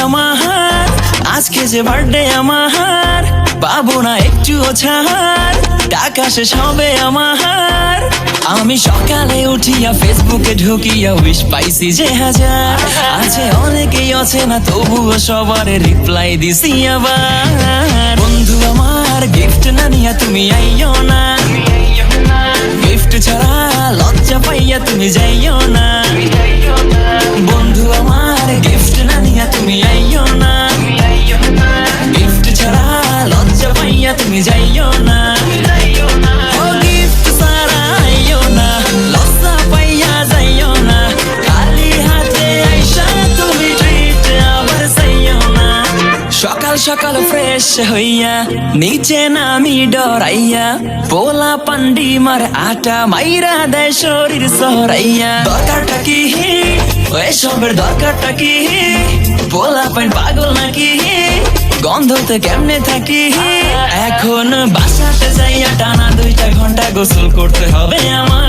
আমার, আজকে যে বার্থডে আমার, পাবো না একটুও ছাড়, টাকা শেষ হবে আমার। আমি সকালে উঠিয়া ফেসবুকে ঢুকিয়া উইশ পাইছি যে হাজার, আছে অনেকেই আছে না তবুও সবার রিপ্লাই দিছি আবার। বন্ধু আমার গিফট না নিয়া তুমি আইও না, গিফট ছাড়া লজ্জা পাইয়া তুমি যাইও না। বন্ধু আমার গিফট না নিয়া তুমি আইও না, গিফট ছাড়া লজ্জা পাইয়া তুমি যাইও না। ও গিফট ছাড়া আইও না, লজ্জা পাইয়া যাইও না, খালি হাতে আইসা তুমি ট্রিট আবার চাইও না। সকাল সকাল ফ্রেশ হইয়া নিচে নামি ডরাইয়া, পোলা পান্ডি মার আটা মাইরা দেয় শরীর সরাইয়া। দরকারটা কি এসবের দরকারটা কি, পোলা পান পাগল নাকি, গন্ধতে কেমনে থাকি। এখন বাসাতে যাইয়া টানা 2 ঘন্টা গোসল করতে হবে আমার।